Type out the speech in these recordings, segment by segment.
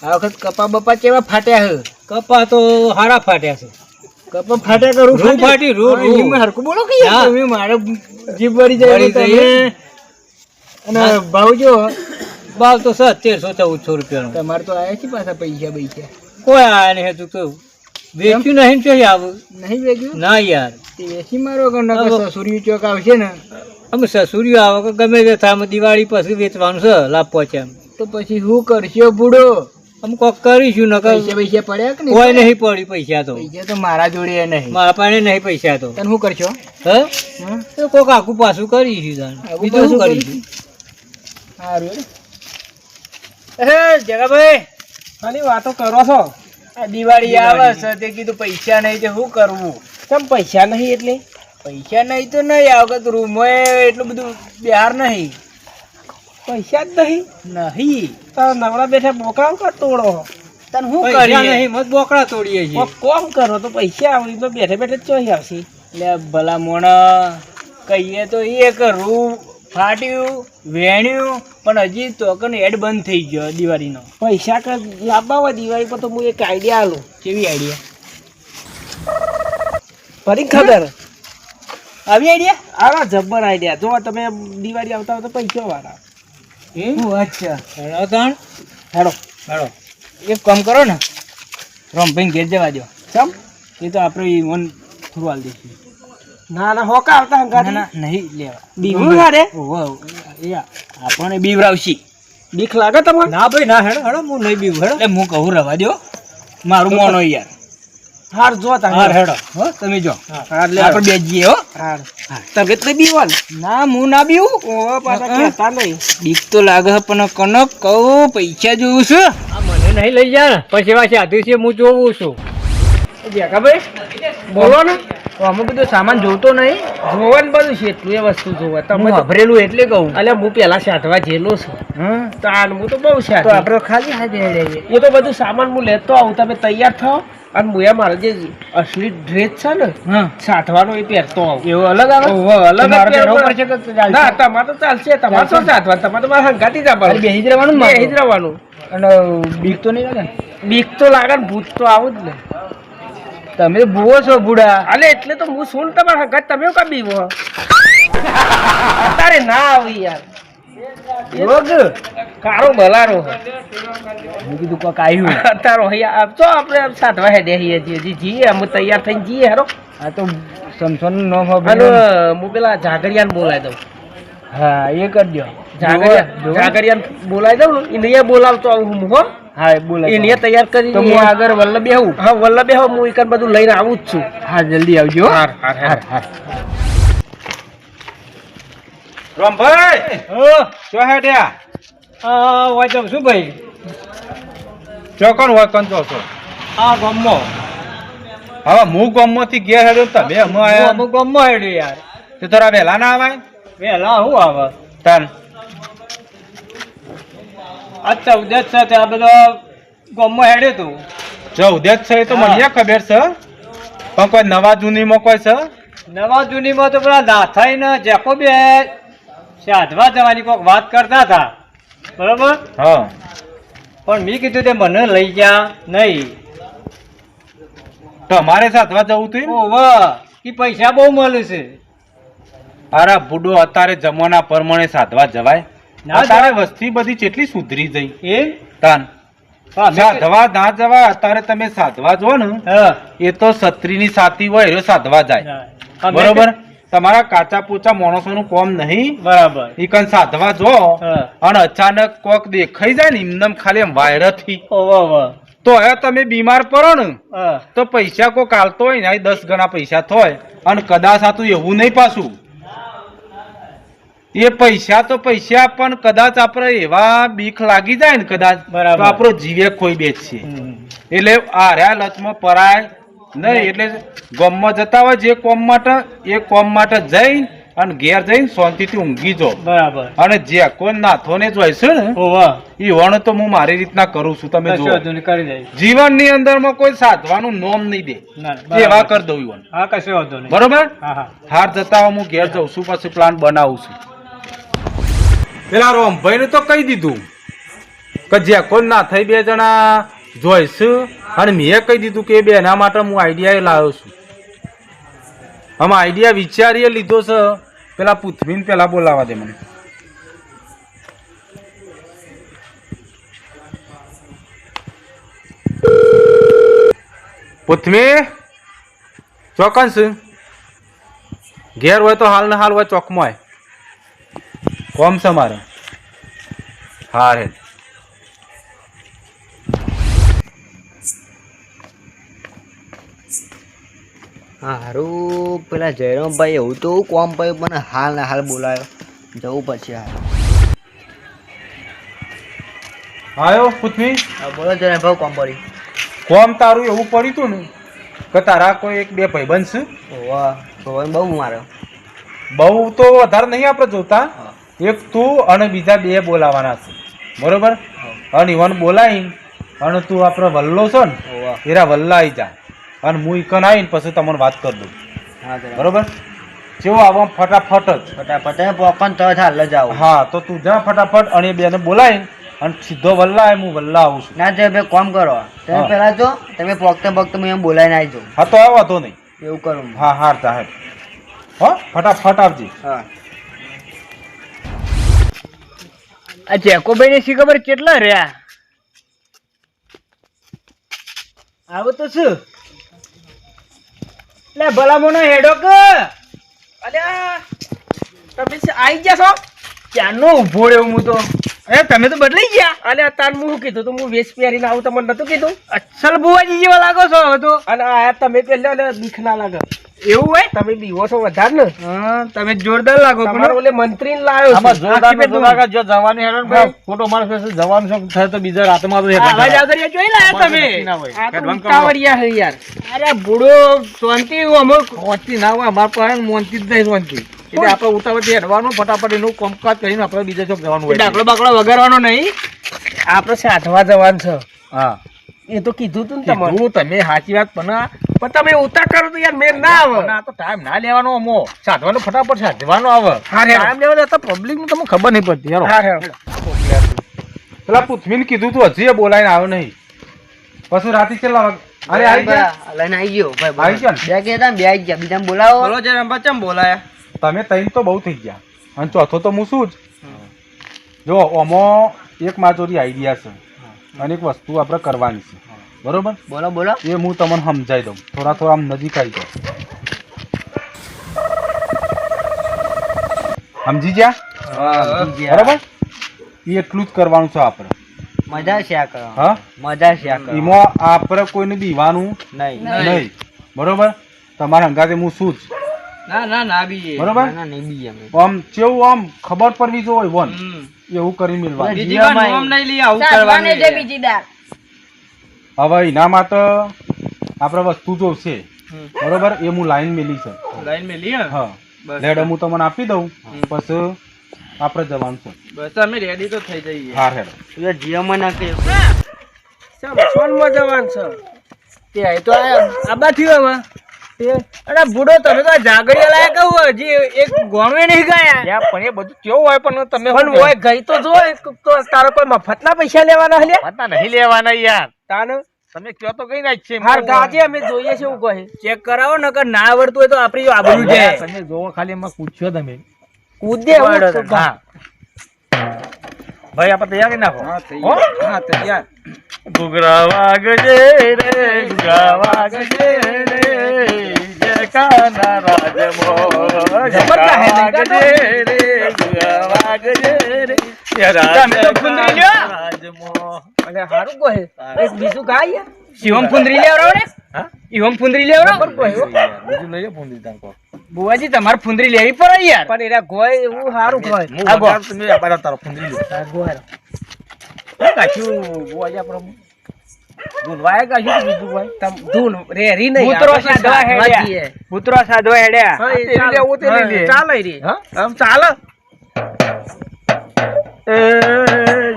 આ વખત કપા બપા કેવા ફાટ્યા છે? કપા તો હારા ફાટ્યા છે. કપા ફાટ્યા તો રૂ ફાટી એમ હરખું બોલો કે યાર તમે મારે જીભ વળી જાય તમે. અને ભાવ જો ભાવ તો 1300-1400 રૂપિયાનો. તમારે તો આયા છે પાછા પૈસા કોઈ આયા નહીં હતું તો વેચ્યું નહીં તો આવું નહીં વેચ્યું ના યાર. તે વેચી મારો કે નકર સસુરી ચોક આવશે ને અમે સસુરીઓ આવે કે ગમે તે થાય, અમે દિવાળી પછી વેચવાનું છે લાભ પહોંચે એમ. તો પછી શું કરશો બુડો? અમે કોક કરીશું નકર પૈસા પડ્યા કે કોઈ નહીં પડી પૈસા તો. પૈસા તો મારા જોડે નહીં, મારા પાસે નહીં પૈસા તો. તને શું કરશો? તો કોક આખું પાછું કરીશું તાન. બીજું શું કરીશું? સારું જગાભાઈ ખાલી વાતો કરો છો. આ દિવાળી આવે છે તે કીધું પૈસા નહીં તો શું કરવું? કેમ પૈસા નહીં? એટલે પૈસા નહીં તો નહીં, આ વખત રૂમો એટલું બધું બિહાર નહીં, પૈસા જ નહીં. તો નવડા બેઠા બોકા કા તોડો? તને શું કરીએ? નહીં મત બોકડા તોડીએ છીએ. કોમ કરો તો પૈસા આવડી તો બેઠે બેઠે ચોઈ આવશે. એટલે ભલા મોણ કહીએ તો એ કરું ફાટ્યું વેણ્યું પણ હજી તો એડ બંધ થઈ ગયો દિવાળીનો. પૈસા કે લાવવા દિવાળી પર તો હું એક આઈડિયા આલું. કેવી આઈડિયા? ફરી ખબર આવી આઈડિયા? આવા જબ્બર આઈડિયા. જો તમે દિવાળી આવતા હોય તો પૈસા વાળા. અચ્છા હેડો તાણ હેડો એક કામ કરો ને, રમભાઈ ઘેર જવા દો. ચમ એ તો આપણે મન થોડું હાલ દઈશું. ના હોકા આવતા ના નહીં લેવા બીવું સાડે આપણને બીવરાવશી. બીક લાગે તમારે? ના ભાઈ ના. હેડો હેડો હું નહીં બીવું. હેડો એટલે હું કહું રવા દો મારું મોનો યાર. હાર જો હાર હેડો હો તમે જો. આપણે બે જઈએ હો. હાર તબિયત નહીં બીવન? ના હું ના બીવું. ઓ પાછા કહેતા નહીં. બીક તો લાગે પણ કનક કહું પૈસા જોઉં છું. મને નહીં લઈ જા પછી એવા સાધુ છે હું જોઉં છું. ભાઈ બોલો ને. અમે બધું સામાન જોતો નહીં. જોવાનું બધું છે એટલું એ વસ્તુ જોવા તમે ભરેલું એટલે કહું. એટલે હું પેલા સાઠવા જેલો છું. તાન હું તો બહુ સાઠ. તો આપણે ખાલી હાજર એ તો બધું સામાન હું લેતો આવું. તમે તૈયાર થાવ અને હું મારો જે અસલી ડ્રેસ છે ને સાઠવાનો એ પહેરતો આવું. એવું અલગ આવે? અલગ ના તમારે તો ચાલશે. તમારે શું સાઠવા? તમારે તો મારા હંગાતી જ આપવાનું. બેસી જ રહેવાનું. બેસી જ રહેવાનું. અને બીક તો નહીં લાગે? બીક તો લાગે ને ભૂત તો આવું જ ને. તમે ભૂવો છો બુડા. અલે એટલે તો હું શું તમારા હંગાત તમે કા બીવો? તારે ના આવી યાર. રોગ કારો બલારો મેં કીધું કોક આવ્યું તારો તો આપણે સાતવા હેડે જીએ અમે તૈયાર થઈને જઈએ. હેરો આ તો સમસોનું નામ હાલો હું પેલા ઝાગરિયાને બોલાવી દઉં. હા એ કરજો. ઝાગરિયાને બોલાવી દઉં ને એને બોલાવતો આવું હું. હો હા બોલાવ એને તૈયાર કરી તો હું આગળ વલ્લભ આવું. હા વલ્લભ આવું હું એક બધું લઈને આવું જ છું. હા જલ્દી આવજો. હાર હાર હાર હાર. રામભાઈ શું હેડ્યા? હોય તો શું ભાઈ ચોકન હોય કન છો આ ગમો. હવે હું ગમમાંથી ઘેર હેડ્યો તમે અમુક ગમો હેડ્યો યાર. તે તારા વહેલા ના આવે? વહેલા શું આવે તાન અચ્છા ઉદ્દેશ છે તે આ બધો ગમો હેડ્યો તું. જો ઉદ્દેશ છે એ તો મને ખબર છે પણ કોઈ નવા જૂનીમાં કોઈ છે? નવા જૂનીમાં તો પેલા નાથાઈ ને જેકો બે સાધવા જવાની કોઈક વાત કરતા હતા બરોબર. હા પણ મેં કીધું તે મને લઈ જા નહીં. તમારે સાથવા જવું તું? એ પૈસા બહુ મળે છે. અરે બુડો અત્યારે જમાના પ્રમાણે સાધવા જવાય? અત્યારે વસ્તી બધી કેટલી સુધરી જઈ. એ તાન સાધવા ના જવાય. અત્યારે તમે સાધવા જો ને એ તો છત્રીની સાથી હોય એ સાધવા જાય બરોબર. તમારા કાચા પોચા માણસો નું કોમ નહીં બરાબર. ઈ કન સાધવા જો અને અચાનક કોક દેખાઈ જાય ને એમનેમ ખાલી એમ વાયરસ થી તો હવે તમે બીમાર પડો ને તો પૈસા કોક આલતો હોય ને 10 ગણા પૈસા થાય અને કદાચ આ તું એવું નહીં પાછું એ પૈસા તો પૈસા પણ કદાચ આપણે એવા બીક લાગી જાય ને કદાચ તો આપણો જીવે ખોઈ બેસશે. એટલે આ રહ્યા લચમાં પરાય નહીં. એટલે ગામમાં જતા હોય જે કોમ માટે એ કોમ માટે જઈ અને ઘેર જઈને શાંતિથી ઊંઘી જો બરાબર. અને જે કોઈ નાથોને જ હોય છે ને એ વણ તો હું મારી રીતના કરું છું. તમે જો જીવનની અંદરમાં કોઈ સાધવાનું નોમ નહીં દે એવા કરી દઉં ઈવન. બરોબર. હાર જતા હું ઘેર જઉં છું પછી પ્લાન બનાવું છું. પેલા રોમભાઈ ને તો કહી દીધું કે જે કોઈ ના થઈ બે જણા જોઈશું અને મેં કહી દીધું કે બે એના માટે હું આઈડિયા લાવ્યો છું. આમ આઈડિયા વિચારીએ લીધો છે. પેલા પૃથ્વીને પેલા બોલાવા દે મને. પૃથ્વી ચોકન છે ઘેર હોય તો હાલ ને હાલ હોય ચોકમાં કોમ છે મારે. હા રે હારું પેલા જયરામભાઈ એવું તો કોમ પડ્યું મને હાલ ને હાલ બોલાયો જવું પછી હાલ. આયો પૃથ્વી. બોલો જયરામભાઈ કોમ પડ્યું. કોમ તારું એવું પડ્યું તું ને કે તારા કોઈ એક બે ભાઈબંધ છે. વાહ ભગવાન બહુ માર્યો. બહુ તો વધારે નહીં આપણે જોતા. એક તું અને બીજા બે બોલાવાના છે બરોબર. અને ઈવન બોલાવી અને તું આપણે વલ્લો છો ને એરા વલ્લા આવી જા અને હું ઈકન આવીને પછી તમને વાત કરી દઉં. બરોબર કેવું આવો ફટાફટ જ ફટાફટ પોકન તો હાલ જ આવું. હા તો તું જા ફટાફટ અને એ બેને બોલાવી અને સીધો વલ્લા આવે હું વલ્લા આવું છું. ના જય ભાઈ કોમ કરો તમે હા. પેલા જો તમે પોકતે પોકતે હું એમ બોલાવીને આવી જાઉં હા તો આવો વાંધો નહીં. એવું કરું. હા હાર જા હો ફટાફટ આવજે. હા આ જેકોભાઈ ને શી ખબર કેટલા રહ્યા. આવો તો શું લે ભલામણો હેડો કે અલ્યા તમે આવી ગયા છો ક્યાંનો ઊભો રહ્યો હું તો. અરે તમે તો બદલાઈ ગયા. અલ્યા તાન હું શું કીધું તું હું વેશ પહેરીને આવું તમને નતું કીધું. અસલ બુવાજી જેવા લાગો છો હવે તો. અને આ તમે પેલા બીખ ના લાગે એવું હોય. તમે બીવો છો વધારે ને. હા તમે જોરદાર લાગો. તમારો ઓલે મંત્રી ને લાવ્યો આમાં જોરદાર જો જવાનું હેડો ને ભાઈ ખોટો માણસ હશે, જવાનું છે થાય તો બીજા રાતમાં તો અવાજ આગળ જોઈ લાયા તમે. આ તો ઉતાવળિયા છે યાર. અરે બુડો શાંતિ અમુક મોંતી ના હોય અમારે પાસે મોંતી જ નહીં મોંતી. એટલે આપણે ઉતાવળથી હેડવાનું ફટાફટ એનું કામકાજ કરીને આપણે બીજા ચોક જવાનું હોય. ડાકડો બાકડો વગાડવાનો નહીં. આપણે સાધવા જવાનું છે. હા એ તો કીધું તું ને તમારે. કીધું તમે સાચી વાત પણ તમે ઉતા કરો તો યાર મેર ના આવે. આ તો ટાઈમ ના લેવાનો અમો સાધવાનો ફટાફટ સાધવાનો આવે. ટાઈમ લેવા જતા પબ્લિક ને તમને ખબર નહીં પડતી યાર. હા હેડો. પેલા પૃથ્વીને કીધું તું હજી એ બોલાવીને આવ્યો નહીં. પછી રાતે કેટલા વાગે? અરે આવી ગયા. લઈને આવી ગયો ભાઈ. આવી ગયા ને? બે કહેતા બે આવી ગયા બીજા બોલાવો. બોલો જયરામભાઈ ચમ બોલાયા. તમે ત્રણ તો બહુ થઈ ગયા અને ચોથો તો હું શું જ જો ઓમો એક માચોરી આઈડિયા છે અને એક વસ્તુ આપણે કરવાની છે બરોબર. બોલો બોલો. એ હું તમને સમજાવી દઉં. થોડા થોડા આમ નજીક આવી જાઓ. સમજી ગયા બરોબર. એ એટલું જ કરવાનું છે આપણે. મજા શેર કરો. હા મજા શેર કરો. એમાં આપણે કોઈને દીવાનું નહીં નહીં બરોબર. તમારા હંગાતે હું શું જ ના ના ના બી બરોબર. ના નહીં બી અમે આમ કેવું આમ ખબર પડવી જોઈએ વન એવું કરી મિલવા. બીજી વાર નોમ નહીં લઈ આવું કરવાનું છે. હવે એના માટે આપણે વસ્તુ જોશે બરોબર. એ હું લાઈન મેલી છે. લાઈન મે લઈ હા લેડ હું તમને આપી દઉં પછી આપણે જવાનું છે. બસ અમે રેડી તો થઈ જઈએ. હા હેડ. તું જીવમાં ના કહ્યું સોનમાં જવાનું છે. તે આય તો આબા થયો હવે. અરે બુડો તમે તો જાગડિયા લાયક કહું હજી એક ગોમે નહીં ગયા. યાર પણ એ બધું કેવું હોય પણ તમે પણ હોય ગઈ તો જો તો તારો કોઈ મફતના પૈસા લેવાના હલ્યા. પતા નહીં લેવાના યાર. તાન તમે કયો તો કઈ ના જ છે. હાર ગાજે અમે જોઈએ છે એવું કહે. ચેક કરાવો નકર ના આવડતું હોય તો આપણી આબરૂ જાય. તમે જોવો ખાલી એમાં પૂછ્યો તમે. કૂદે હા ભાઈ આપણે તૈયાર કરી નાખો. હો? હા તૈયાર. ઘૂઘરા વાગજે રે ઘૂઘરા વાગજે રે જયકાના રાજમો વાગજે રે ઘૂઘરા વાગજે રે તમે તો ફુંદરી લ્યો. રાજમો. અને હારું કહે એક બીજું ગાય શિવમ ફુંદરી લેવરાવ ને. શિવમ ફુંદરી લેવરાવ બીજું લઈ લો ફોન દીધા કો. બુવાજી તમારે ફુંદરી લેવી પડે યાર. પણ એરા ગોય એવું સારું કહે. હું વગાડ તમે આબાર તારો ફોન લઈ લો. ગોય કાચ્યું બોયા પર ધૂન વાય કાચ્યું બીજું ભાઈ તમ ધૂન રેરી નહીં. ભૂતરો સાધવા હેડ્યા. ભૂતરો સાધવા હેડ્યા. ચાલે રે. હા આમ ચાલે. એ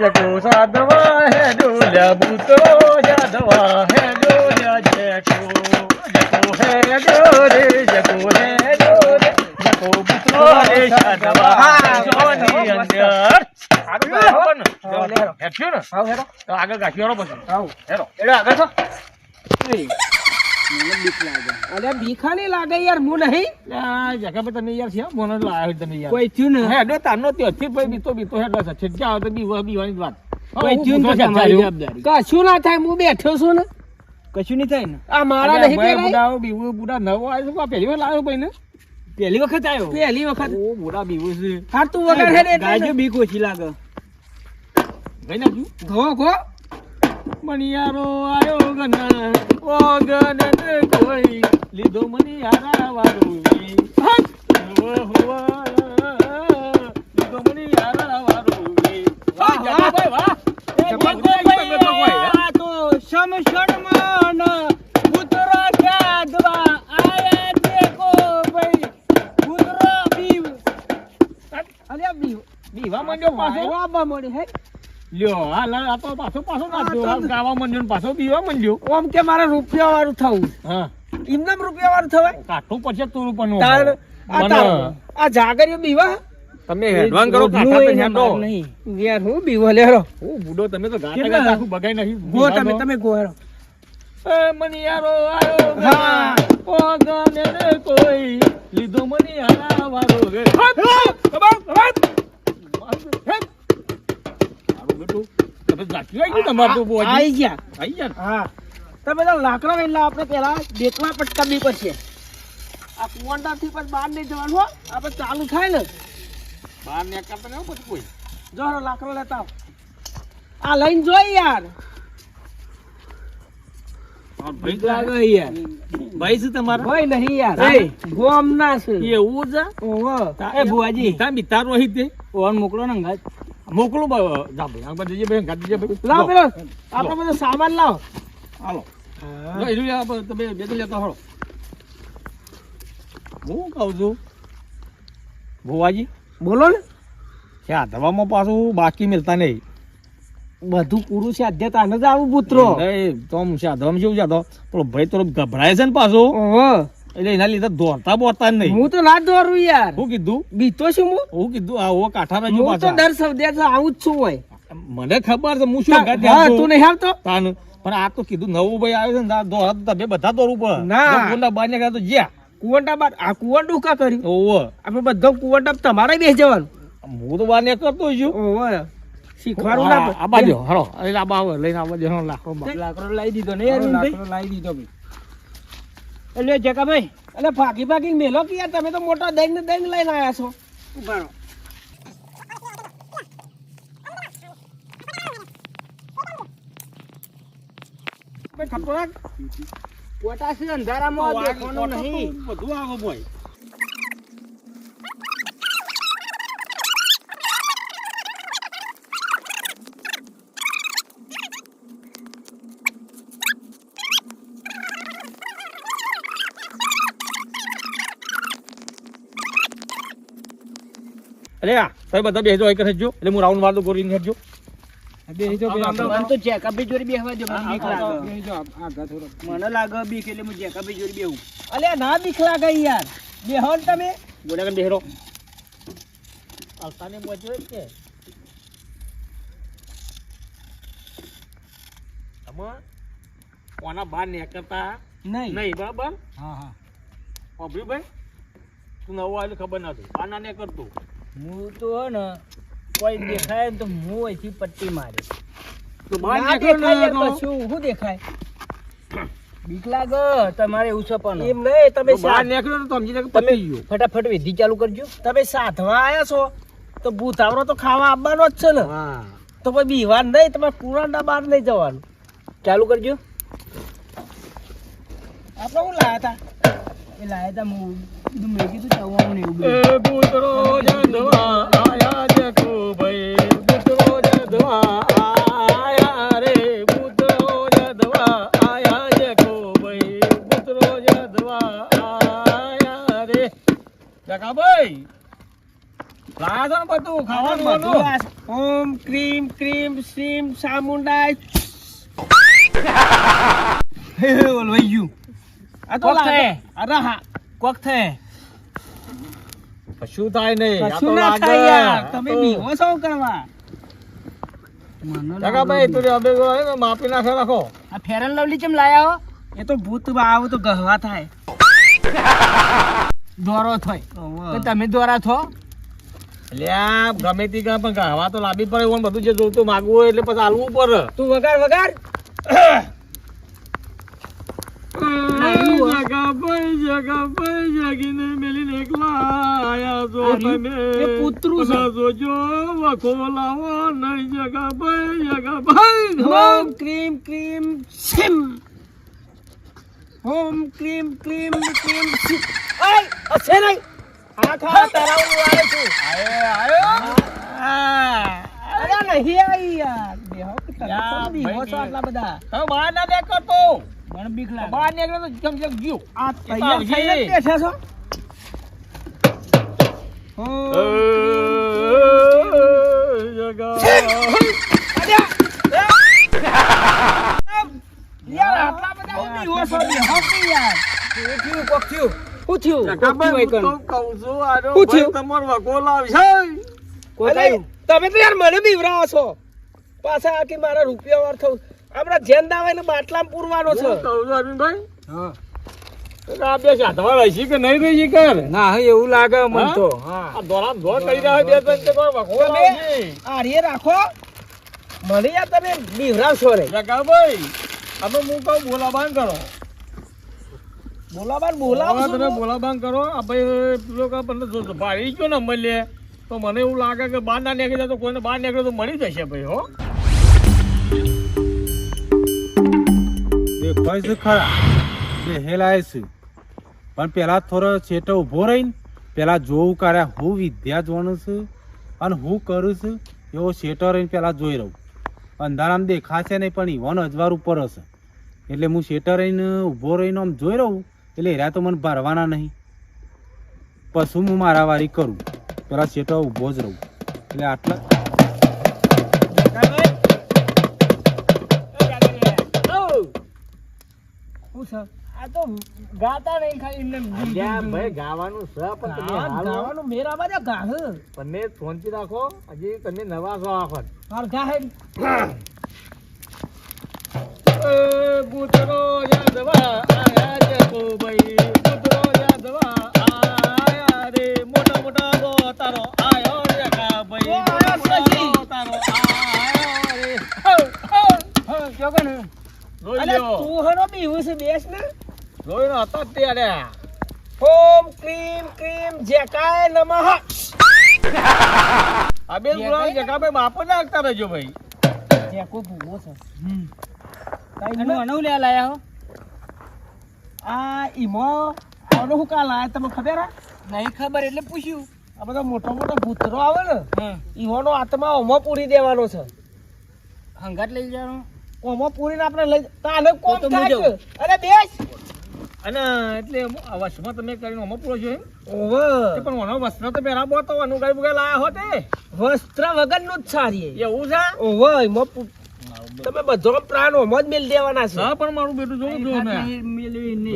જકો સાધવા હેડોલ્યા ભૂતરો સાધવા હેડોલ્યા જકો હેડો રે જકો હેડો રે જકો ભૂતરો સાધવા જોની અંદર હેડ્યું ને આવ હેરો તો આગળ ગાંઠી વાળો પછી આવ હેરો એડો આગળ છો મને બીક લાગે અરે બીખા નહીં લાગે યાર હું નહીં જગા પર તમે યાર છે મને લાવ્યો તમે યાર કોઈ થયું ને હેડો તારનો ત્યાંથી ભાઈ બીતો હેડો છે છેડ્યા આવે તો બીવાની જ વાત કોઈ થયું ને તમારી જવાબદારી કશું ના થાય હું બેઠો છું ને કશું નહીં થાય ને આ મારા નહીં પેલા બુડાઓ બીવું બુડા નવો આવ્યો છે પહેલી વાર લાવ્યો ભાઈ ને પહેલી વખત આવ્યો પહેલી વખત ઓ બુડા બીવું છે હા તું વગર હેડે ગાજો બીક ઓછી લાગે ગઈ નાખ્યું ઘો ઘો મણિયારો આયો ગના ઓ ગન કોઈ લીધો મણિયારા વાળો લીધો મણિયારા વાળો વાહ જગાભાઈ વાહ આ તો શમશણમાં ઉતરો ક્યાદવા આયા દેખો ભાઈ ઉતરો બીવ અલ્યા બીવ બીવા માંડ્યો પાછો વાબા મોડે હે લ્યો હાલ આ તો પાછો નાખ્યો હાલ ગાવા માંડ્યો ને પાછો બીવા માંડ્યો ઓમ કે મારે રૂપિયા વાળું થવું હા એમને રૂપિયા વાળું થવાય કાઠું પછી તું પણ આ જાગરીઓ બીવા તમે હેડવાન કરો કાઠા પે હેડો નહીં યાર હું બીવો લેરો ઓ બુડો તમે તો ગાતા આખું બગાઈ નાખી ગો તમે ગો હેરો એ મણિયારો આયો હા. ઓ ગને ને કોઈ લીધો મણિયારા વાળો રે આઈ ગયા આઈ ગયા હા તમે તો લાકડા વેલા આપણે પેલા દેખવા પટકા બી પડશે આ કુવાંડા થી પણ બહાર નહીં જવાનું હો આપણે ચાલુ થાય ને બહાર ને કરતા ને પછી કોઈ જો હારો લાકડો લેતા આવ. આ લઈને જોઈ યાર ભાઈ લાગે યાર ભાઈ શું તમારો ભાઈ નહીં યાર એ. ગોમ ના છે એવું છે ઓહો એ બુઆજી તા બિતાર રહી તે ઓન મોકલો ને અંગાત મોકલું જા ભાઈ આ બાજુ જઈએ ભાઈ ગાડી જઈએ ભાઈ લાવ પેલો આપણે બધો સામાન લાવ હાલો ભાઈ રૂ તમે બેદલ લેતા હળો હું કહું છું બુઆજી બોલો ને ક્યાં દવામાં પાછું બાકી મિલતા નહીં બધું પૂરું છે આધ્યાતા ને જ આવું પુત્રો નહીં તો આમ સાધવામાં જેવું છે તો પેલો ભાઈ તો ગભરાય છે ને પાછો ઓહો એટલે એના લીધે દોડતા બોરતા નહીં હું તો ના દોરું યાર શું કીધું બીતો છું હું કીધું આ ઓ કાઠા બાજુ હું તો પાછા દર સૌદે આવું જ છું હોય મને ખબર છે હું શું ગાડી હા આપું. તું નહીં આવતો તાનું પણ આ તો કીધું નવું ભાઈ આવ્યું છે ને આ દોડા તો તમે બધા દોડવું પડે ના. કોના બાર ને તો જ્યાં કુવંટા બાર આ કુવંટું કા કર્યું ઓવો આપણે બધો કુવંટા તમારે બેસી જવાનું હું તો બાર ને કરતો છું ઓહો શીખવાડું ના આ બાજુ હળો એટલે આ બાવ લઈને આ બાજુ હળો લાખો લાકડો લાવી દીધો ને યાર લાકડો લાવી દીધો ભાઈ એટલે જકા ભાઈ એટલે ભાગી મેલો કે યાર તમે તો મોટા દંગ લઈને આયા છો ઉભા રહો ભાઈ ઠપકો રાખ પોટાશી અંધારામાં દેખવાનું નહીં બધું આવો બોય અરે આ તમે બધા બેસજો એક રહેજો એટલે હું રાઉન્ડ વાળો કરીને હેડજો મને તો જેકાબી જોડે બેહવા દો મને બીક લાગે મને લાગે બીક એટલે હું જેકાબી જોડે બેહું અલ્યા ના બીક લાગે યાર બેહો ને તમે બોલે કે બેહરો અલતાને મોજો કે તમે કોના બહાર નીકળતા નહીં નહીં બરાબર હા હા અભી ભાઈ તું નવો આવ્યો ખબર નથી આના ને કરતું હું તો હે ને કોઈ દેખાય ને તો હું અહીંથી પટ્ટી મારે તો બહાર ના નીકળો દેખાય યાર ને કશું શું દેખાય બીક લાગે તમારે એવું છે પણ એમ નહીં તમે બહાર નીકળો તો સમજી લે કે પતી ગયો ફટાફટ વિધિ ચાલુ કરજો તમે સાધવા આયા છો તો ભૂતાવરો તો ખાવા આવવાનો જ છે ને હા તો પછી બીવાર નહીં તમારે પુરાણા બહાર નહીં જવાનું ચાલુ કરજો આપણે હું લાયા હતા એ લાયા હતા હું કીધું મેં કીધું જવાનું ને એવું બધું. એ બુતરો જદવા આયા જકો ભાઈ બુતરો જદવા આયા રે બુતરો જદવા આયા જકો ભાઈ બુતરો જદવા આયા રે જકા ભાઈ લાયા છે ને બધું ખાવાનું બધું બધું આ ઓમ ક્રીમ ક્રીમ શ્રીમ ચામુંડા ઓલવાઈ ગયું આ તો કોક લાગે થાય. અરે હા કોક થાય કશું થાય નહીં આ તો કશું ના લાગે. થાય યાર આ તમે તો- બીવો છો કરવા જગાભાઈ તું અબે માપી નાખો રાખો. આ ફેર એન્ડ લવલી કેમ લાયા હો? એ તો ભૂત આવું તો ગહવા થાય. દોરો થાય તો તમે દોરા થો. લ્યા ગમે તે કામ પણ હવા તો લાંબી પડે એવું બધું જે જોતું માગવું હોય એટલે પછી હાલવું પડે. તું વગાડ વગાડ. જગાભાઈ જાગીને મેલીને એકલા આયા છો તમે. એ કૂતરું છે. જોજો વખો લાવો નહીં જગાભાઈ. ઓમ ક્રીમ ક્રીમ સિમ. ઓમ ક્રીમ ક્રીમ ક્રીમ સિમ. આય અસે નહીં. આ ખા તરાવું આવે છું. અરે નહીં આવી યાર. બેહો કે તને સમજી હો છો આટલા બધા. હવે બહાર ના દેખો તો મને બીક લાગે. બહાર નીકળે તો જમ જમ ગયો. આ તૈયાર થઈને જ બેઠા છો. યાર આટલા બધા હું બી હો છો. બેહો કે યાર. શું થયું? કોક થયું? શું થયું? જગાભાઈ હું તો કહું છું આનો શું ભાઈ થયું? તમારો વખો લાવશે. અરે, તમે તો યાર મને બીવરાવો છો. પાછા આ કે મારા રૂપિયા વાર થયું. હમણાં જેન દાવાને બાટલામાં પૂરવાનો છે. હું કહું છું અરવિંદભાઈ. આ બે સાધવા રહી કે નહીં રહી કર. ના એવું લાગે મને તો. આ દોરામ દોર કરી રહ્યા બે ત્રણ કે કોઈ વખો તમે લાવશે. આ રે રાખો. મને યાર તમે બીવરાવશો રે. જગાભાઈ અમે હું કહું બોલાબાન કરો. બોલાવો તમે બોલાબાન કરો. આ ભાઈ પેલો કે મને જો ભાઈ ગયો ને મળે તો મને એવું લાગે કે બહાર ના નીકળી જાય તો કોઈને બહાર નીકળે તો મળી જશે ભાઈ. હો દેખાય છે ખરા બેહેલાય છે પણ પેલા થોડો છેટો ઊભો રહીને પેલા જોવું કરે હું વિદ્યા જોવાનું છે અને હું કરું છું એવો છેટો રહીને પેલા જોઈ રહું. અંધારામાં દેખાશે નહીં પણ ઈવન અજવાર ઉપર હશે એટલે હું છેટો રહીને ઊભો રહીને આમ જોઈ રહું એટલે એરા તો મને ભરવાના નહીં. પછી હું મારા વારી કરું પેલા છેટો ઊભો જ રહું એટલે આટલા આ તો ગાતા નહીં ખાલી એમને ભાઈ ગાવાનું છે પણ તમે હાલો. ગાવાનું મેરા બાજુ ગાહ. તમે શાંતિ રાખો. હજી તમે નવા છો આ વખત. માર ગાહે ગુતરો યાદવા આયા જકો ભાઈ. ગુતરો યાદવા આયા રે. મોટા મોટા ગોતારો આયો રે કા ભાઈ. ઓ, આયો સજી. ગોતારો આયો રે. ક્યો કને જોઈ અલે લ્યો. તું હનો બીવું છે બેસ ને. જોઈ નો હતો ત્યારે. ઓમ ક્રીમ ક્રીમ જેકાય નમઃ. આ બે ગુલાબ જગાભાઈ માપો નાખતા રહેજો ભાઈ. જેકો ભૂવો છે. કઈ અનુ લે લાયા હો. આ ઈમો આનો હું કા લાયા તમે ખબર હે? નહીં ખબર એટલે પૂછ્યું. આ બધા મોટા મોટા ભૂતરો આવે ને ઈવાનો આત્મા ઓમો પૂરી દેવાનો છે. હંગાટ લઈ જવાનો. ઓમો પૂરીને આપણે લઈ તાને કોમ થાય છે. અરે બેસ. અને એટલે વસમાં તમે કરીને ઓમો પૂરો છો એમ? ઓવે તે પણ ઓનો વસ્ત્ર તો પહેરાવો તો અનુગાઈ બુગાઈ લાયા હોતે. વસ્ત્ર વગરનું જ સારી. એવું છે? ઓવે ઈમો તમે બધો પ્રાણ ઓમો જ મેલ દેવાના છે. હા પણ મારું બેટું જોવું જો ને.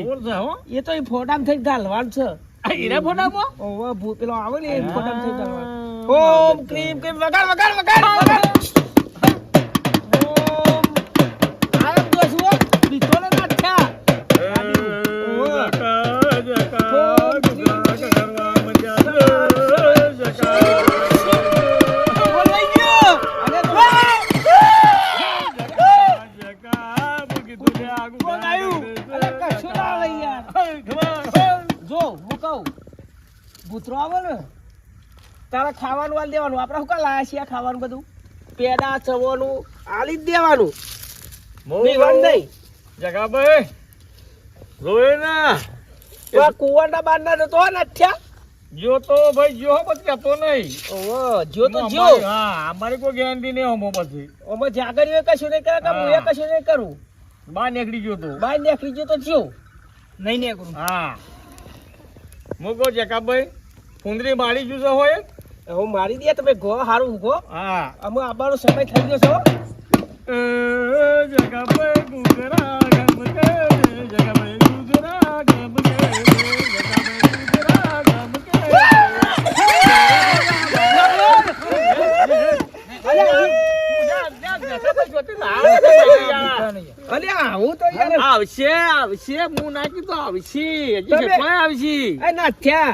જોર છે હો. એ તો એ ફોટામાં થઈ ગાલવાનું છે. આ હીરા ફોટામાં? ઓવે ભૂત પેલો આવે ને એ ફોટામાં થઈ ગાલવાનું. ઓમ ક્રીમ ક્રીમ વગાડ વગાડ વગાડ વગાડ. ઓમ આયમ દોસવો બીતોલે નાખ્યા. બોલાઈ ગયો. અને કોણ આવ્યું? અરે કશું ના આવે યાર. જો હું કહું ભૂતરો આવે ને તારે ખાવાનું આલી દેવાનું. આપણે શું કા લાયા છીએ આ ખાવાનું બધું પેડા ચવાનું આલી જ દેવાનું. બીવાનું નહીં. જગાભાઈ જોયે ના તો આ કુવાના બારના જતો હોય ને અઠ્યા. જો તો ભાઈ જો બસ કહેતો નહીં. ઓહો જો તો જો. હા અમારી કોઈ ગેરંટી નહીં હોમો પછી. ઓમાં જાગરીઓ કશું નહીં કરે કે હું એ કશું નહીં કરું. બહાર નીકળી ગયો તો. બાય નીકળી ગયો તો જો નહીં નીકળું. હા મૂકો જગાભાઈ કુંદરી મારી જુસો હોય. હું મારી દે તમે ગો હારું ગો. હા અમે આવવાનો સમય થઈ ગયો છો. જગાભાઈ ગુજરા ગમ કે જગાભાઈ ગુજરા ગમ કે જગાભાઈ ગુજરા ગમ કે. આવશે આવશે હું ના કીધું આવશે હજી કેટલાય આવશે એ ના થયા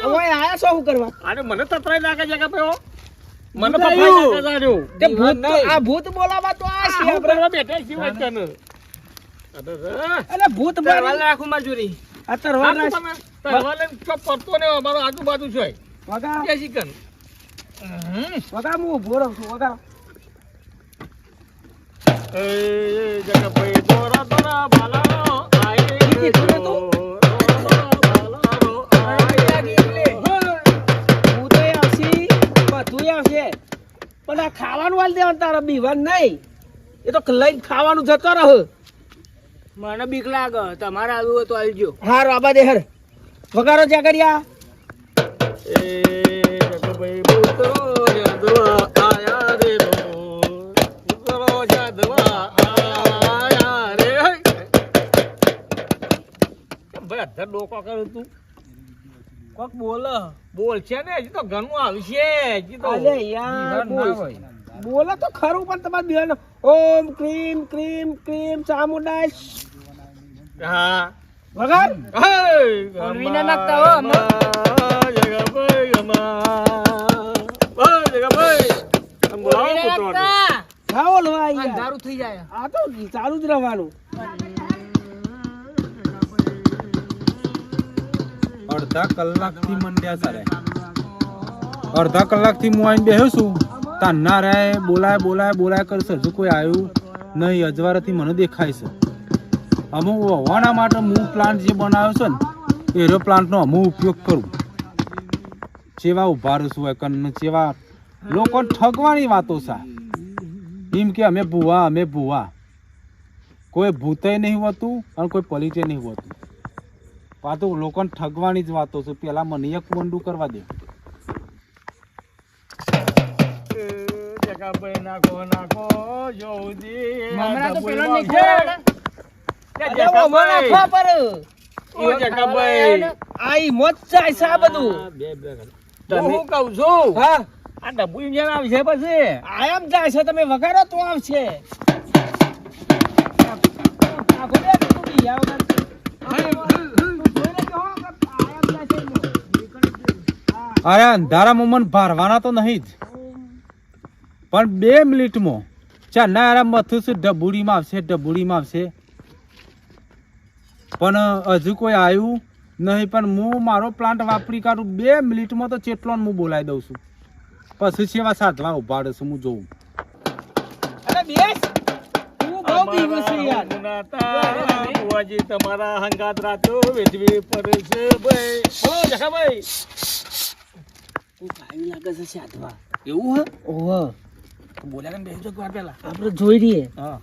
હવે આયા શું કરવા અરે મને તતરાઈ નાખે છે કે ભાઈ મને ભૂત પકડાઈ આવ્યું. નાખે છે તે ભૂત તો આ ભૂત બોલાવા તો આ છે શું આપણે કરવા બેઠા છીએ વચન અરે ભૂત તરવાલ બોલાવા રાખું મજૂરી આ તરવાર રાખ. તરવાલ ચો પડતો ને અમારો આજુબાજુ છે વગા કે શીકન વગા હું ઊભો રહું છું વગા એ જગ ભાઈ દોરા દોરા બાલારો આય કીધું ને તું? બાલારો ભૂત આવશે બધું આવશે પણ આ ખાવાનું વાલ દેવાનું તારા બીવાન નહીં એ તો લઈને ખાવાનું જતો રહે મને બીક લાગે તમારે આવ્યું હોય તો આવજો હા રાબા દે હર વગાડો જાગરિયા એ જગ ભાઈ પુત્રો યાદવા આયા રે પુત્રો યાદવા આયા રે ભાઈ અધર ડોકો કરું તું કોક બોલ છે ને હજી તો ઘણું આવશે હજી તો અલે યાર બોલે તો ખરું પણ તમારે બીવાન ઓમ ક્રીમ ક્રીમ ક્રીમ ચામુંડા હા વગાડ ઓલવીને નાખતા હો અમે જગા ભાઈ જગા ભાઈ આમ બોલાવો પુત્રો ખાઓ લો આ યાર. અંધારું થઈ જાય આ તો ચાલુ જ રહેવાનું અડધા કલાકથી મંડ્યા સારે અડધા કલાકથી હું આવીને બેહ્યો છું તાના રે બોલાય કરશે હજુ કોઈ આવ્યું નહીં અજવારાથી મને દેખાય છે અમુક વવાના માટે હું પ્લાન્ટ જે બનાવ્યો છે ને એરો પ્લાન્ટનો અમુક ઉપયોગ કરું ચેવા ઉભા રહું છું એકન ચેવા લોકો ઠગવાની વાતો છે એમ કે અમે ભૂવા કોઈ ભૂતે નહીં હોતું અને કોઈ પલિટે નહીં હોતું વાતો લોકોને ઠગવાની જ વાતો છે પેલા મને એક વંડું કરવા દે જગા ભાઈ નાખો જોજી મમરા તો પેલો નાખો. નીકળે. કે અરે જગા ઓ મને ભાઈ. ખબર ઓ જગા ભાઈ. આ ઈ મોજ જાય છે આ બધું હું શું કહું છું હા આ ડબ્બુ ઇન્જન આવશે પછી આયામ જાય છે તમે વગાડો તો આવશે આખો દે તું બી આવ કર. તું જોઈ લેજો હો, આયામ જાય છે એમાં. અરે અંધારામાં મને ભારવાના તો નહીં જ પણ 2 મિનિટમાં ચાના આરામ મથું છું ડબુડીમાં આવશે પણ હજુ કોઈ આવ્યું નહીં પણ હું મારો પ્લાન્ટ વાપરી કાઢું 2 મિનિટમાં તો ચેટલો હું બોલાવી દઉં છું પછી સેવા સાધવા ઉભા રહું છું હું જોઉં અરે બેસ તું બહુ બીવું છે યાર બુઆજી તમારા હંગાત રાતો વેચવી પડે છે ભાઈ ઓ જગા ભાઈ તું કાયું લાગે છે સાધવા એવું હે ઓહ બોલ્યા ને બેસજો વાર પેલા આપણે જોઈ રહીએ હા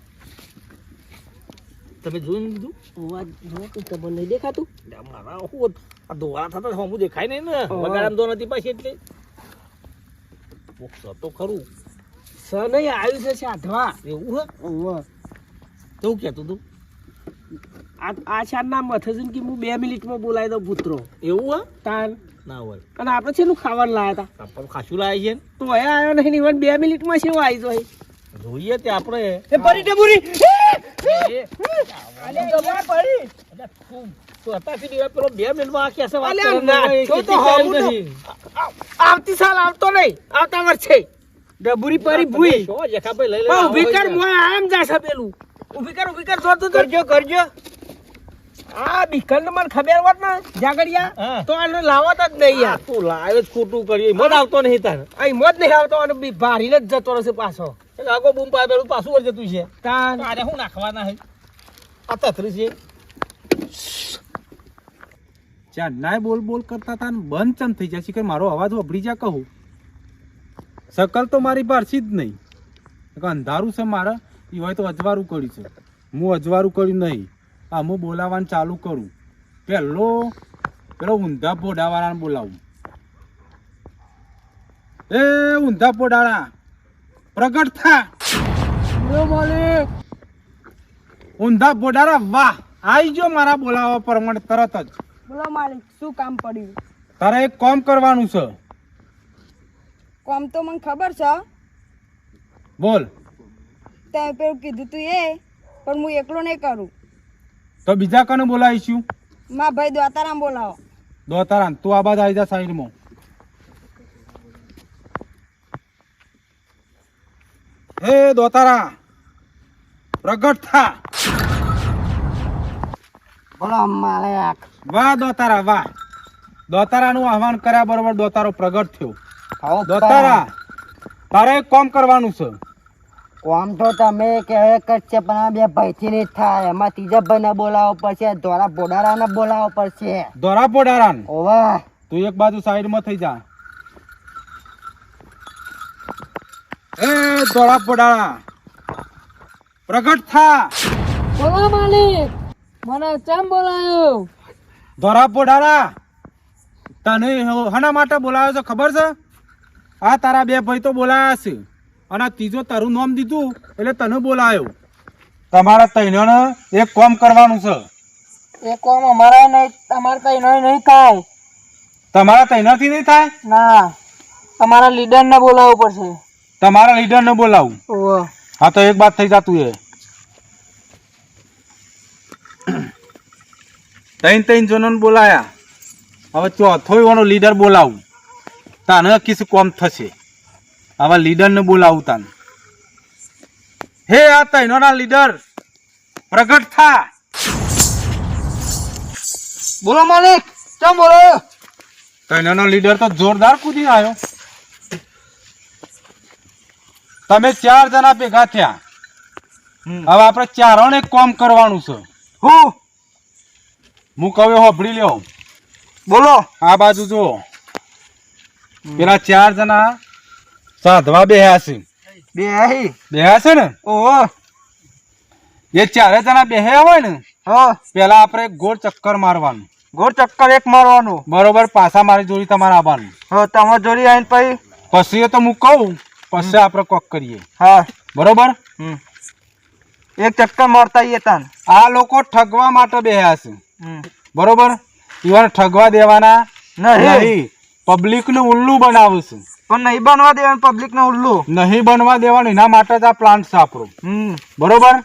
તમે જોયું લીધું ઓવા જો તું તમને નહીં દેખાતું મારા હું આ દોરા થતા હમું દેખાય નહીં ને વગાડામ તો નથી પાછી એટલે મોક્ષ તો ખરું સ નહીં આવ્યું છે સાધવા એવું હે ઓહ કેવું કહેતું તું આ ચારના મથે છે ને કે હું 2 મિનિટમાં બોલાવી દઉં પુત્રો એવું હે તાન ના હોય અને આપણે છેનું ખાવાનું લાયા હતા આપણે ખાસું લાવી છે તો એ આવ્યો નહીં ને 2 મિનિટમાં છે આવી જાય જોઈએ તે આપણે એ પરી ડબુરી અલે ગબ્યા પડી તો અત્યારથી દીવા પેલો 2 મિનિટમાં આ કેસે વાત અલ્યા કરે ના, ને, તો કેટલી હવું ચાલી તો- નથી. આવતી સાલ આવતો નહીં આવતા વર્ષે ડબુરી પરી ભૂઈ શું જેખાભાઈ લઈ પણ ઊભી કર લઈને મોય આમ જાશે પેલું ઊભી કર જોતું કરજો આ બીકન મને ખબર હોત ને જાગડિયા હા. તો આને લાવત જ નહીં યાર તું લાવે જ ખોટું કરીએ મત આવતો નહીં તાર અહીં મોજ નહીં આવતો અને ભારીને જ જતો રહેશે પાછો એટલે આગો બૂમ પાય પેલું પાછું વળી જતું છે તાન તારે શું નાખવાના છે આ તથરી છે ચાના બોલ કરતા હતા ને બંધ ચમ થઈ જાય છે મારો અવાજ વભરી જા કહું શકલ તો મારી પારસી જ નહીં અંધારું છે મારે એ હોય તો અજવારું કર્યું છે હું અજવારું કર્યું નહીં આ હું બોલાવવાનું ચાલુ કરું પેલો ઊંધા પોડાવાળાને બોલાવું એ ઊંધા પોડાળા પ્રગટ થા ઊંધા પોડાળા વાહ આવી ગયો મારા બોલાવવા પ્રમાણે તરત જ બોલો માલિક શું કામ પડ્યું તારે એક કામ કરવાનું છે કોમ તો મને ખબર છે બોલ તે પેલું કીધું તું એ પણ હું એકલો નહીં કરું તો બીજા કને બોલાવીશું? માં ભાઈ દ્વાતારામ બોલાવો. દોતારાન તું આ બાજુ આવી જા સાઈડમાં. હે દોતારા, પ્રગટ થા. બોલો માલિક. વાહ દોતારા વાહ. દોતારાનું આહવાન કર્યા બરોબર દોતારો પ્રગટ થયો. આવો દોતારા, તારે એક કામ કરવાનું છે. કોમ તો તમે કે એક જ છે, પણ આ બે ભાઈથી નહીં થાય. એમાં ત્રીજા ભાઈને બોલાવવો પડશે, ધોરા બોડારાને બોલાવવો પડશે. દોરા પોડારાન ઓવા તું એક બાજુ સાઈડમાં થઈ જા. એ દોરા પોડારા, પ્રગટ થા. બોલો માલિક, મને કેમ બોલાયો? દોરા પોડારા, તને હના માટે બોલાવ્યો છે ખબર છે? આ તારા બે ભાઈ તો બોલાયા છે, અને આ ત્રીજો તારું નામ દીધું એટલે તને બોલાયો. તમારા તૈનોને એક કામ કરવાનું છે. એ કોમ અમારા નહીં, તમારે કઈ નહીં થાય. તમારા તૈનાથી નહીં થાય? ના, અમારા લીડર ને બોલાવવું પડશે. તમારા લીડરને બોલાવું. ઓહો. હા તો એક બાત થઈ જાતું એ. ત્રણ જણોને બોલાયા, હવે ચોથો એવાનો લીડર બોલાવું. તાને કિસ કોમ થશે. હવે લીડરને બોલાવું તાને. હે આ તૈનોના લીડર, પ્રગટ થા. બોલો માલિક, કેમ બોલો? તૈનોનો લીડર તો જોરદાર કૂદી આવ્યો. તમે 4 જણા ભેગા થયા. હવે આપણે ચારોને એક કામ કરવાનું છે. હું હું કહું હોભળી લ્યો. બોલો. આ બાજુ જુઓ. પેલા 4 જણા સાધવા બેહ્યા છે. બેહ્યા છે ને? ઓહો. એ 4 જણા બેહ્યા હોય ને, હા, પેલા આપણે એક ગોળ ચક્કર મારવાનું. ગોળ ચક્કર એક મારવાનું. બરોબર, પાછા મારી જોડી તમારે આવવાનું. હા, તમારે જોડી આવીને પછી એ તો હું કહું, પછી આપણે કોક કરીએ. હા, બરોબર. એક ચક્કર મારતા આવીએ તાન. આ લોકો ઠગવા માટે બેહ્યા છે. બરોબર, ઈવન ઠગવા દેવાના નહીં. પબ્લિક નું ઉલ્લુ બનાવે છે. પણ નહીં બનવા દેવાનું પબ્લિક ને ઉલ્લુ. નહીં બનવા દેવાનું, એના માટે જ આ પ્લાન્ટ છે આપણો. બરોબર.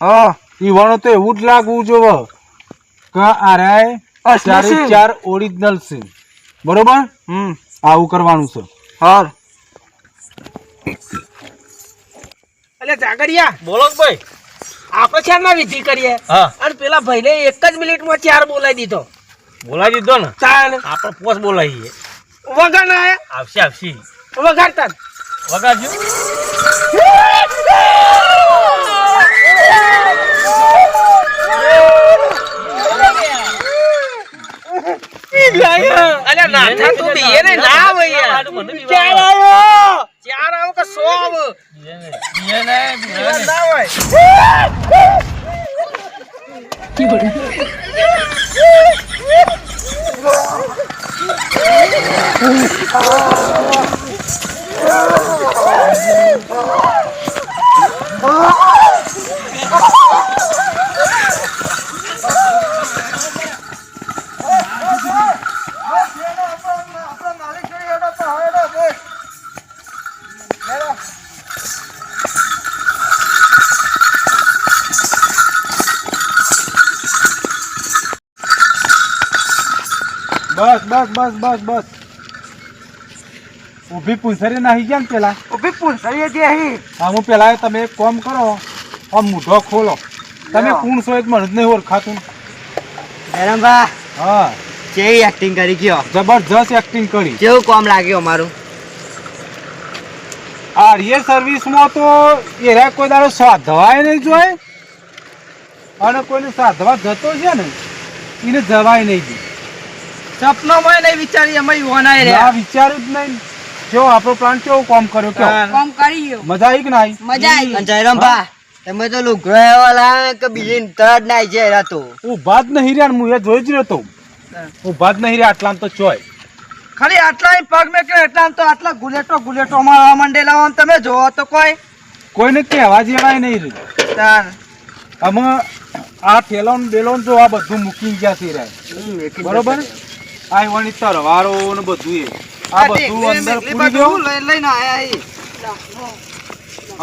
હા, ઈવણ તો એવું જ લાગવું જોવે કે આરાય અસલી 4 ઓરિજિનલ છે. બરોબર. આવું કરવાનું છે. હા. અલે જાગરિયા, બોલો ભાઈ. આપણે ચારના વિધિ કરીએ અને પેલા ભાઈને એક જ મિનિટમાં 4 બોલાવી દીધો. બોલાવી દીધો ને, તાન આપણે પોસ બોલાવીએ. વગાડ ના આવશે વગાડતા વગાડજો. અલ્યા નાથા તું બીએ ને ના આવે યાર. 4 આવ્યો. 4 આવો કે 100 આવો? ના હોય. બસ બસ બસ બસ બસ. ઊભી પૂંછરી નાહી ગયા ને પેલા. ઉભી પૂછડીએ જે અહીં. હા, હું પેલા તમે એક કામ કરો, આમ મૂઢો ખોલો. તમે કોણ છો એક મને જ નહીં ઓળખાતું. મેરમભા હા, કેવી એક્ટિંગ કરી ગયો. જબરજસ્ત એક્ટિંગ કરી. કેવું કામ લાગ્યું અમારું. આ રિયલ સર્વિસમાં તો એરા કોઈ દાડો સાધવાય નહીં જોય, અને કોઈને સાધવા જતો છે ને એને જવાય નહીં દે. સપનોમાં નહીં વિચારી અમે યુવાના આ વિચાર્યું જ નહીં. જો આપણો પ્લાન કેવો કામ કર્યો, કેવો કામ કરી ગયો. મજા આવી કે ના આવી? મજા આવી. જયરામભા તમે તો લુગડો એવો લાવે કે બીજી તરત નાઈ જાય તો. ઊભા જ નહીં રહ્યા ને, હું એ જોઈ જ રહ્યો તો. ઊભા જ નહીં રહ્યા આટલામ તો ચોય. ખાલી આટલા પગ મેં કે એટલા તો આટલા ગુલેટો મારવા માંડેલા આમ તમે જોવો તો કોઈને કહેવા જેવાય નહીં રહ્યું. અમે આ ઠેલોન બેલોન જો આ બધું મૂકી ગયા છે રે. બરોબર. આ વણી તરવારો ને બધું એ આ બધું અંદર પૂરી ગયો લઈને આયા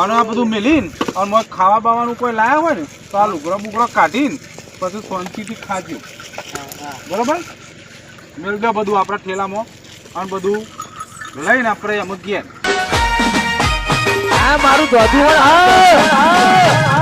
અને આ બધું મેલીને અને ખાવા બાવાનું કોઈ લાયા હોય ને તો આ લુગડો બુગડો કાઢીને પછી શાંતિથી ખાજો બરોબર મેળ દો બધું આપણા ઠેલામાં અને બધું લઈને આપણે એમ ગયા આ મારું દોધું